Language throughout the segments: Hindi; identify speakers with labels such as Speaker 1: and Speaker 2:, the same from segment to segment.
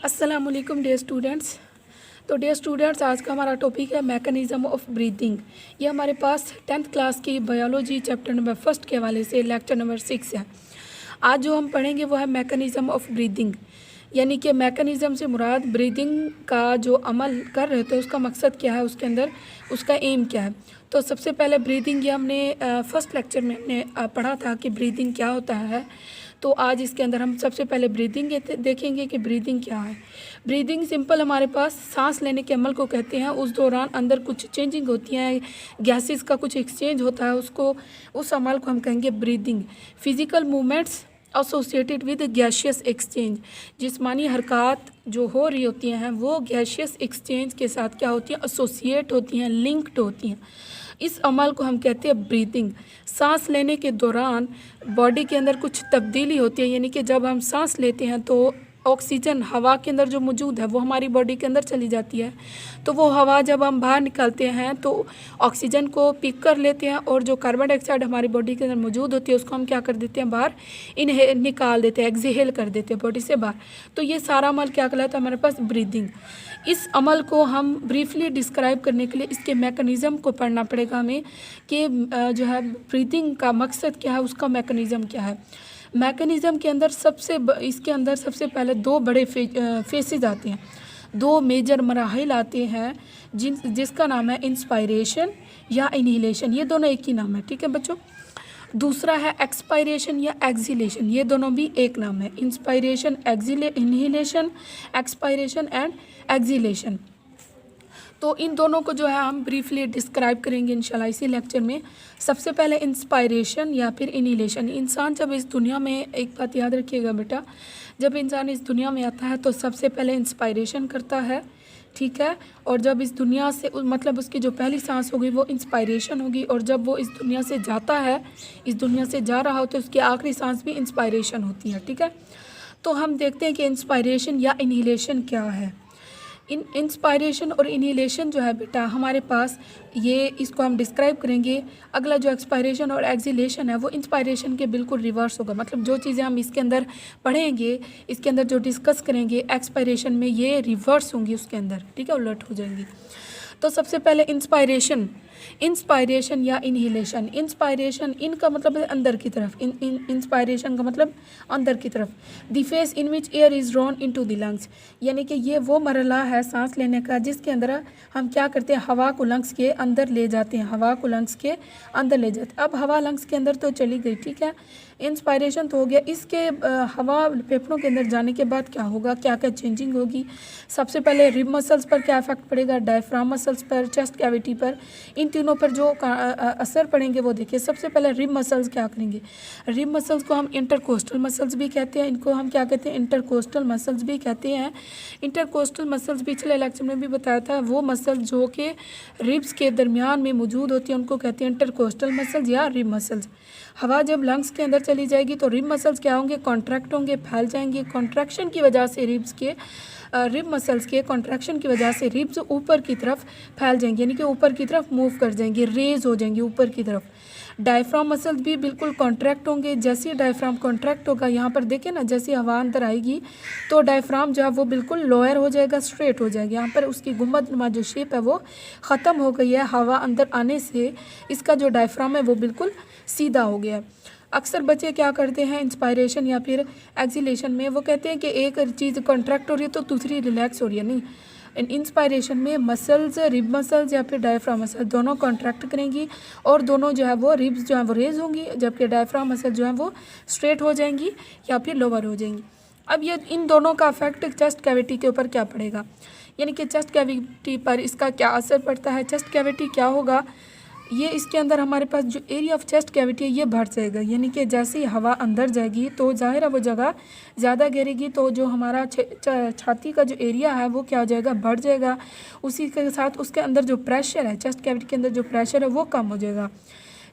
Speaker 1: अस्सलाम वालेकुम डियर स्टूडेंट्स। तो डियर स्टूडेंट्स, आज का हमारा टॉपिक है मैकेनिज़्म ऑफ ब्रीथिंग। ये हमारे पास 10th क्लास की बायोलॉजी चैप्टर नंबर 1 के हवाले से लेक्चर नंबर 6 है। आज जो हम पढ़ेंगे वो है मैकेनिज़्म ऑफ ब्रीथिंग, यानी कि मैकेनिज़्म से मुराद ब्रीथिंग का जो अमल कर रहे थे उसका मकसद क्या है, उसके अंदर उसका एम क्या है। तो सबसे पहले ब्रीथिंग, ये हमने फर्स्ट लेक्चर में हमने पढ़ा था कि ब्रीथिंग क्या होता है। तो आज इसके अंदर हम सबसे पहले ब्रीदिंग देखेंगे कि ब्रीदिंग क्या है। ब्रीदिंग सिंपल हमारे पास सांस लेने के अमल को कहते हैं। उस दौरान अंदर कुछ चेंजिंग होती हैं, गैसेस का कुछ एक्सचेंज होता है, उस अमल को हम कहेंगे breathing. Physical movements associated with gaseous exchange, जिस्मानी हरकत जो हो रही होती हैं वो गैशियस एक्सचेंज के साथ क्या होती हैं, एसोसिएट होती हैं, लिंक्ड होती हैं। इस अमल को हम कहते हैं ब्रीथिंग। सांस लेने के दौरान बॉडी के अंदर कुछ तब्दीली होती है, यानी कि जब हम सांस लेते हैं तो ऑक्सीजन हवा के अंदर जो मौजूद है वो हमारी बॉडी के अंदर चली जाती है। तो वो हवा जब हम बाहर निकालते हैं तो ऑक्सीजन को पिक कर लेते हैं, और जो कार्बन डाइऑक्साइड हमारी बॉडी के अंदर मौजूद होती है उसको हम क्या कर देते हैं, बाहर निकाल देते हैं, एक्सहेल कर देते हैं बॉडी से बाहर। तो ये सारा अमल क्या कहलाता है हमारे पास, ब्रीदिंग। इस अमल को हम ब्रीफली डिस्क्राइब करने के लिए इसके मैकेनिज़्म को पढ़ना पड़ेगा हमें कि जो है ब्रीदिंग का मकसद क्या है, उसका मैकेनिज़्म क्या है। मैकेनिज़्म के अंदर इसके अंदर सबसे पहले दो बड़े फेसेस आते हैं, दो मेजर मराहिल आते हैं जिसका नाम है इंस्पायरेशन या इनहेलेशन। ये दोनों एक ही नाम है, ठीक है बच्चों। दूसरा है एक्सपायरेशन या एक्सिलेशन, ये दोनों भी एक नाम है, inspiration inhalation, expiration and acceleration. तो इन दोनों को जो है हम ब्रीफली डिस्क्राइब करेंगे इंशाल्लाह इसी लेक्चर में। सबसे पहले इंस्पायरेशन या फिर इनहेलेशन। इंसान जब इस दुनिया में, एक बात याद रखिएगा बेटा, जब इंसान इस दुनिया में आता है तो सबसे पहले इंस्पायरेशन करता है, ठीक है। और जब इस दुनिया से मतलब उसकी जो पहली सांस होगी वो इंस्पायरेशन होगी, और जब वो इस दुनिया से जाता है, इस दुनिया से जा रहा हो तो उसकी आखिरी सांस भी इंस्पायरेशन होती है, ठीक है। तो हम देखते हैं कि इंस्पायरेशन या इनहेलेशन क्या है। इंस्पायरेशन और इनहेलेशन जो है बेटा हमारे पास, ये इसको हम डिस्क्राइब करेंगे। अगला जो एक्सपायरेशन और एक्सिलेशन है वो इंस्पायरेशन के बिल्कुल रिवर्स होगा। मतलब जो चीज़ें हम इसके अंदर पढ़ेंगे, इसके अंदर जो डिस्कस करेंगे एक्सपायरेशन में, ये रिवर्स होंगी उसके अंदर, ठीक है, उलट हो जाएंगी। तो सबसे पहले इंस्पायरेशन या इनहेलेशन। इंस्पायरेशन, इनका मतलब है अंदर की तरफ, इंस्पायरेशन का मतलब अंदर की तरफ। The face in which air is drawn into the lungs, यानी कि ये वो मरहला है सांस लेने का जिसके अंदर हम क्या करते हैं, हवा को लंग्स के अंदर ले जाते हैं, हवा को लंग्स के अंदर ले जाते हैं। अब हवा लंग्स के अंदर तो चली गई, ठीक है, इंस्पायरेशन तो हो गया। इसके हवा फेफड़ों के अंदर जाने के बाद क्या होगा, क्या क्या चेंजिंग होगी। सबसे पहले रिब मसल्स पर क्या इफेक्ट पड़ेगा, डायफ्राम मसल्स पर, चेस्ट कैविटी पर, इन तीनों पर जो असर पड़ेंगे वो देखिए। सबसे पहले रिब मसल्स क्या करेंगे, रिब मसल्स को हम इंटरकोस्टल मसल्स भी कहते हैं, इनको हम क्या कहते हैं, इंटरकोस्टल मसल्स भी कहते हैं। इंटरकोस्टल मसल्स पिछले लेक्चर में भी बताया था, वो मसल्स जो कि रिब्स के दरमियान में मौजूद होती हैं उनको कहते हैं इंटरकोस्टल मसल्स या रिब मसल्स। हवा जब लंग्स के अंदर चली जाएगी तो रिब मसल्स क्या होंगे, कॉन्ट्रैक्ट होंगे, फैल जाएंगे। कॉन्ट्रैक्शन की वजह से रिब मसल्स के कॉन्ट्रैक्शन की वजह से रिब्स ऊपर की तरफ फैल जाएंगे, यानी कि ऊपर की तरफ मूव कर जाएंगे, रेज हो जाएंगे ऊपर की तरफ। डायफ्राम मसल्स भी बिल्कुल कॉन्ट्रैक्ट होंगे। जैसे ही डायफ्राम कॉन्ट्रैक्ट होगा, यहाँ पर देखें ना, जैसे हवा अंदर आएगी तो डायफ्राम जो है वो बिल्कुल लोअर हो जाएगा, स्ट्रेट हो जाएगा। यहाँ पर उसकी गुंबदनुमा जो शेप है वो ख़त्म हो गई है, हवा अंदर आने से इसका जो डायफ्राम है वो बिल्कुल सीधा हो गया है। अक्सर बच्चे क्या करते हैं इंस्पायरेशन या फिर एक्सिलेशन में, वो कहते हैं कि एक चीज़ कॉन्ट्रैक्ट हो रही है तो दूसरी रिलैक्स हो रही है। नहीं, इंस्पायरेशन में मसल्स, रिब मसल्स या फिर डायफ्राम मसल दोनों कॉन्ट्रैक्ट करेंगी और दोनों जो है वो रिब्स जो है वो रेज होंगी, जबकि डायफ्राम मसल जो है वो स्ट्रेट हो जाएंगी या फिर लोअर हो जाएंगी। अब ये इन दोनों का इफेक्ट चेस्ट कैविटी के ऊपर क्या पड़ेगा, यानी कि चेस्ट कैविटी पर इसका क्या असर पड़ता है। चेस्ट कैविटी क्या होगा, ये इसके अंदर हमारे पास जो एरिया ऑफ चेस्ट कैविटी है ये बढ़ जाएगा, यानी कि जैसे ही हवा अंदर जाएगी तो ज़ाहिर है वो जगह ज़्यादा घेरेगी, तो जो हमारा छाती का जो एरिया है वो क्या हो जाएगा, बढ़ जाएगा। उसी के साथ उसके अंदर जो प्रेशर है, चेस्ट कैविटी के अंदर जो प्रेशर है वो कम हो जाएगा।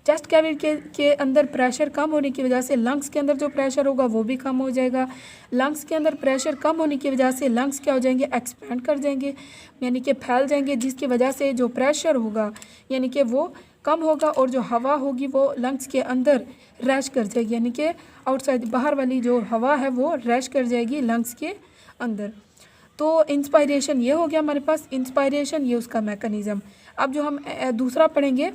Speaker 1: चेस्ट कैविटी के अंदर प्रेशर कम होने की वजह से लंग्स के अंदर जो प्रेशर होगा वो भी कम हो जाएगा। लंग्स के अंदर प्रेशर कम होने की वजह से लंग्स क्या हो जाएंगे, एक्सपेंड कर जाएंगे, यानी कि फैल जाएंगे, जिसकी वजह से जो प्रेशर होगा यानी कि वो कम होगा और जो हवा होगी वो लंग्स के अंदर रश कर जाएगी, यानी कि आउटसाइड बाहर वाली जो हवा है वो रश कर जाएगी लंग्स के अंदर। तो इंस्पायरेशन ये हो गया हमारे पास, इंस्पायरेशन ये उसका मैकेनिज़्म। अब जो हम दूसरा पढ़ेंगे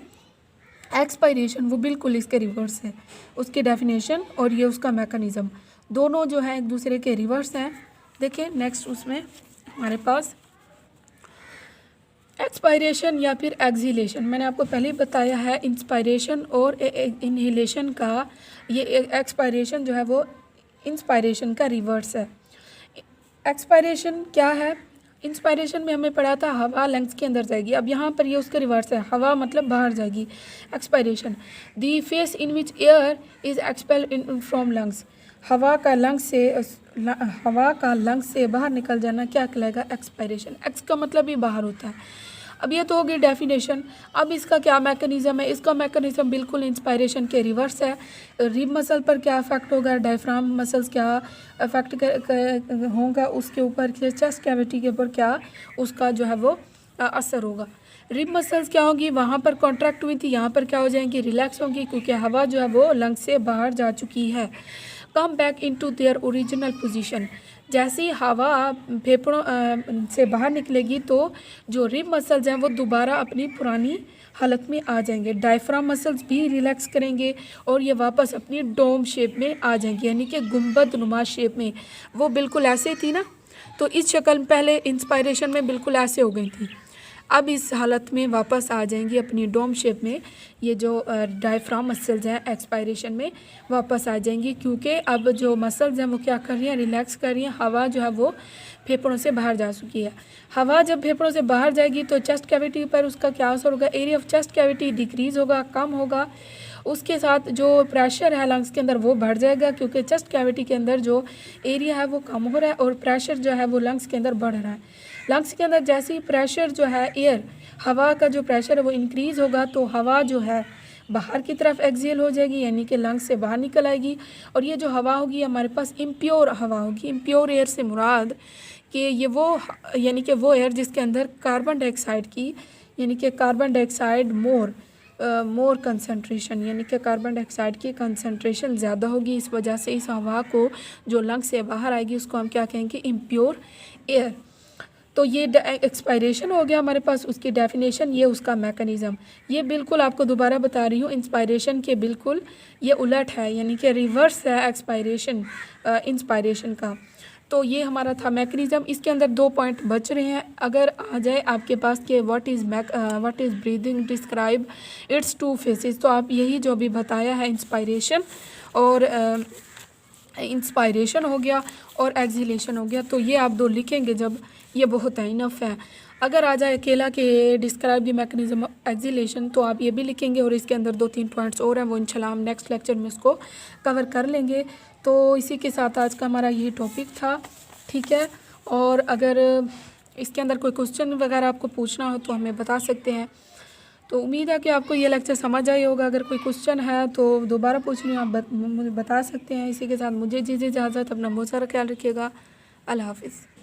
Speaker 1: एक्सपायरेशन, वो बिल्कुल इसके रिवर्स है, उसकी डेफिनेशन और ये उसका मैकेनिज़्म, दोनों जो है एक दूसरे के रिवर्स हैं। देखिए नेक्स्ट उसमें हमारे पास एक्सपायरेशन या फिर एक्सीलेशन, मैंने आपको पहले ही बताया है इंस्पायरेशन और इनहेलेशन का, ये एक्सपायरेशन जो है वो इंस्पायरेशन का रिवर्स है। एक्सपायरेशन क्या है? इंस्पायरेशन में हमें पढ़ा था हवा लंग्स के अंदर जाएगी, अब यहाँ पर ये उसका रिवर्स है, हवा मतलब बाहर जाएगी। Expiration the face in which air is expelled in from lungs, हवा का लंग्स से बाहर निकल जाना क्या कहलाएगा? एक्सपायरेशन। एक्स का मतलब ही बाहर होता है। अब ये तो होगी डेफिनेशन। अब इसका क्या मैकेनिज़्म है? इसका मैकेनिज़्म बिल्कुल इंस्पायरेशन के रिवर्स है। रिब मसल पर क्या इफेक्ट होगा, डायफ्राम मसल्स क्या इफेक्ट होगा उसके ऊपर, चेस्ट कैविटी के ऊपर क्या उसका जो है वो असर होगा। रिब मसल्स क्या होगी, वहाँ पर कॉन्ट्रैक्ट हुई थी, यहाँ पर क्या हो जाएंगी? रिलैक्स होंगी, क्योंकि हवा जो है वो लंग्स से बाहर जा चुकी है। Come back into their original position, जैसे ही हवा फेफड़ों से बाहर निकलेगी तो जो रिब मसल्स हैं वो दोबारा अपनी पुरानी हालत में आ जाएंगे। डायफ्राम मसल्स भी रिलैक्स करेंगे और ये वापस अपनी डोम शेप में आ जाएंगे, यानी कि गुंबद नुमा शेप में। वो बिल्कुल ऐसे थी ना, तो इस शक्ल पहले इंस्पायरेशन में बिल्कुल ऐसे हो गई थी, अब इस हालत में वापस आ जाएंगी अपनी डोम शेप में। ये जो डायफ्राम मसल्स हैं एक्सपायरेशन में वापस आ जाएंगी, क्योंकि अब जो मसल्स हैं वो क्या कर रही हैं? रिलैक्स कर रही हैं। हवा जो है वो फेफड़ों से बाहर जा चुकी है। हवा जब फेफड़ों से बाहर जाएगी तो चेस्ट कैविटी पर उसका क्या असर होगा? Area of chest cavity decrease होगा, कम होगा। उसके साथ जो प्रेशर है लंग्स के अंदर वो बढ़ जाएगा, क्योंकि चेस्ट कैविटी के अंदर जो एरिया है वो कम हो रहा है और प्रेशर जो है वो लंग्स के अंदर बढ़ रहा है। लंग्स के अंदर जैसे ही प्रेशर जो है एयर, हवा का जो प्रेशर है वो इंक्रीज़ होगा, तो हवा जो है बाहर की तरफ एक्सेल हो जाएगी, यानी कि लंग्स से बाहर निकल आएगी। और ये जो हवा होगी हमारे पास इम्प्योर हवा होगी। इम्प्योर एयर से मुराद कि ये वो यानी कि वो एयर जिसके अंदर कार्बन डाइऑक्साइड की, यानी कि कार्बन डाइऑक्साइड मोर कंसनट्रेशन, यानी कि कार्बन डाइऑक्साइड की कंसनट्रेशन ज़्यादा होगी। इस वजह से इस हवा को जो लंग्स से बाहर आएगी उसको हम क्या कहेंगे? Impure air. तो ये एक्सपायरेशन हो गया हमारे पास, उसकी डेफिनेशन, ये उसका मैकेनिज़्म। ये बिल्कुल आपको दोबारा बता रही हूँ, इंस्पायरेशन के बिल्कुल ये उलट है, यानी कि रिवर्स है एक्सपायरेशन इंस्पायरेशन का। तो ये हमारा था मैकेनिज़्म। इसके अंदर 2 पॉइंट बच रहे हैं। अगर आ जाए आपके पास कि what is breathing, describe it's 2 faces, तो आप यही जो भी बताया है इंस्पायरेशन और इंस्पायरेशन हो गया और एक्सीलेशन हो गया, तो ये आप 2 लिखेंगे जब, ये बहुत है, इनफ है। अगर आ जाए अकेला के describe the mechanism of acceleration, तो आप ये भी लिखेंगे और इसके अंदर 2-3 पॉइंट्स और हैं, वो इंशाल्लाह हम नेक्स्ट लेक्चर में उसको कवर कर लेंगे। तो इसी के साथ आज का हमारा यही टॉपिक था, ठीक है। और अगर इसके अंदर कोई क्वेश्चन वगैरह आपको पूछना हो तो हमें बता सकते हैं। तो उम्मीद है कि आपको ये लेक्चर समझ आई होगा। अगर कोई क्वेश्चन है तो दोबारा पूछनी हो, आप मुझे बता सकते हैं। इसी के साथ मुझे इजाज़त, अपना बहुत सारा ख्याल रखिएगा। अल्लाह हाफिज़।